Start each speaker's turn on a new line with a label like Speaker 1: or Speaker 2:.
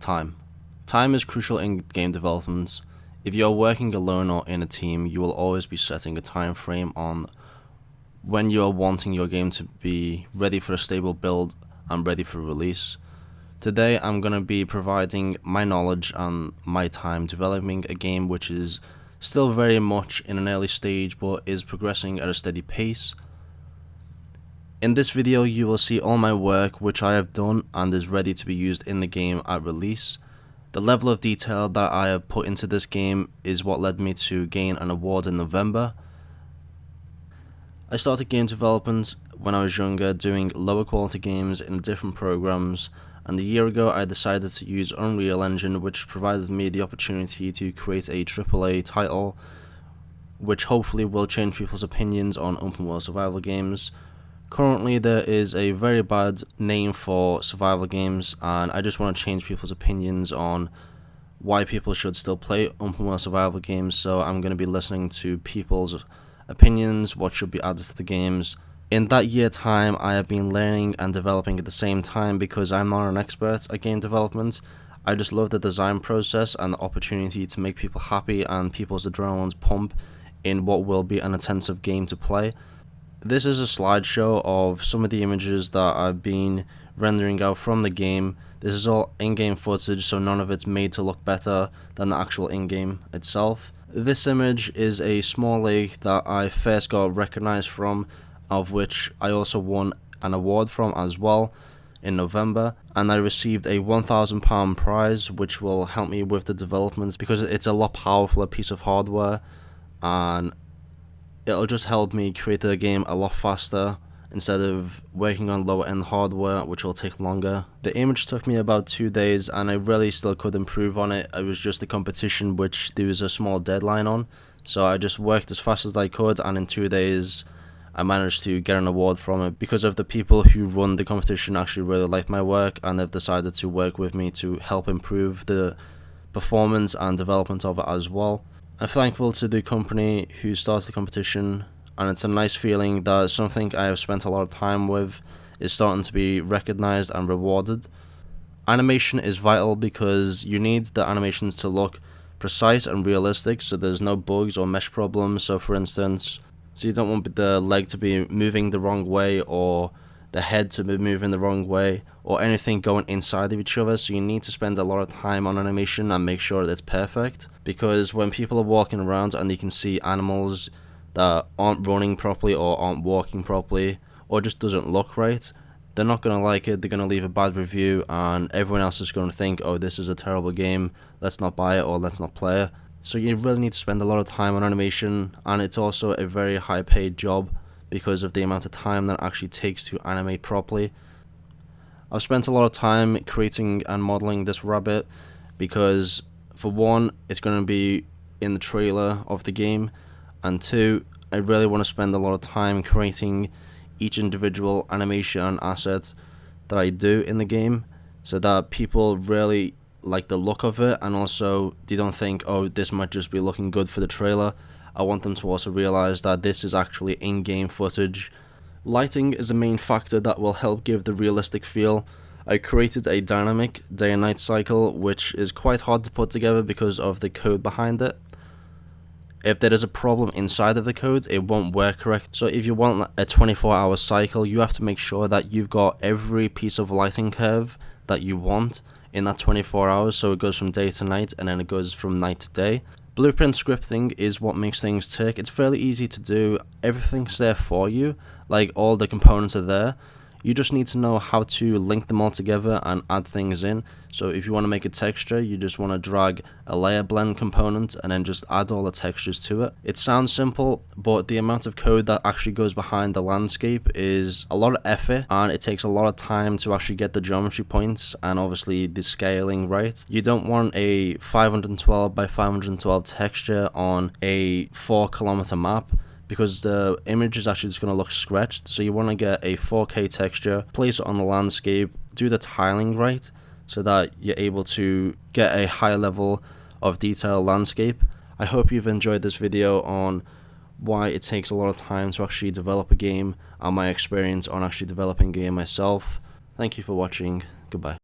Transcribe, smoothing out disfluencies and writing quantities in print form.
Speaker 1: Time. Time is crucial in game development. If you are working alone or in a team, you will always be setting a time frame on when you are wanting your game to be ready for a stable build and ready for release. Today I'm going to be providing my knowledge and my time developing a game which is still very much in an early stage but is progressing at a steady pace. In this video you will see all my work which I have done and is ready to be used in the game at release. The level of detail that I have put into this game is what led me to gain an award in November. I started game development when I was younger, doing lower quality games in different programs, and a year ago I decided to use Unreal Engine, which provided me the opportunity to create a AAA title which hopefully will change people's opinions on open world survival games. Currently there is a very bad name for survival games, and I just want to change people's opinions on why people should still play open world survival games, so I'm going to be listening to people's opinions, what should be added to the games. In that year time I have been learning and developing at the same time because I'm not an expert at game development. I just love the design process and the opportunity to make people happy and people's adrenaline's pump in what will be an intensive game to play. This is a slideshow of some of the images that I've been rendering out from the game. This is all in-game footage, so none of it's made to look better than the actual in-game itself. This image is a small league that I first got recognized from, of which I also won an award from as well in November, and I received a £1,000 prize which will help me with the development because it's a lot powerful piece of hardware, and it'll just help me create the game a lot faster instead of working on lower end hardware which will take longer. The image took me about 2 days and I really still could improve on it. It was just a competition which there was a small deadline on, so I just worked as fast as I could, and in 2 days I managed to get an award from it because of the people who run the competition actually really like my work and they've decided to work with me to help improve the performance and development of it as well. I'm thankful to the company who started the competition, and it's a nice feeling that something I have spent a lot of time with is starting to be recognized and rewarded. Animation is vital because you need the animations to look precise and realistic so there's no bugs or mesh problems. So for instance, you don't want the leg to be moving the wrong way or the head to be moving the wrong way or anything going inside of each other, so you need to spend a lot of time on animation and make sure that it's perfect, because when people are walking around and you can see animals that aren't running properly or aren't walking properly or just doesn't look right, they're not going to like it, they're going to leave a bad review, and everyone else is going to think, oh, this is a terrible game, let's not buy it or let's not play it. So you really need to spend a lot of time on animation, and it's also a very high paid job because of the amount of time that it actually takes to animate properly. I've spent a lot of time creating and modeling this rabbit because, for one, it's going to be in the trailer of the game, and two, I really want to spend a lot of time creating each individual animation and asset that I do in the game so that people really like the look of it, and also they don't think, oh, this might just be looking good for the trailer. I want them to also realize that this is actually in-game footage. Lighting is a main factor that will help give the realistic feel. I created a dynamic day and night cycle which is quite hard to put together because of the code behind it. If there is a problem inside of the code, it won't work correct. So if you want a 24-hour cycle, you have to make sure that you've got every piece of lighting curve that you want in that 24 hours, so it goes from day to night and then it goes from night to day. Blueprint scripting is what makes things tick. It's fairly easy to do. Everything's there for you, like all the components are there. You just need to know how to link them all together and add things in. So if you want to make a texture, you just want to drag a layer blend component and then just add all the textures to it. It sounds simple, but the amount of code that actually goes behind the landscape is a lot of effort, and it takes a lot of time to actually get the geometry points and obviously the scaling right. You don't want a 512 by 512 texture on a 4-kilometer map, because the image is actually just going to look scratched. So you want to get a 4K texture, place it on the landscape, do the tiling right so that you're able to get a high level of detail landscape. I hope you've enjoyed this video on why it takes a lot of time to actually develop a game and my experience on actually developing a game myself. Thank you for watching. Goodbye.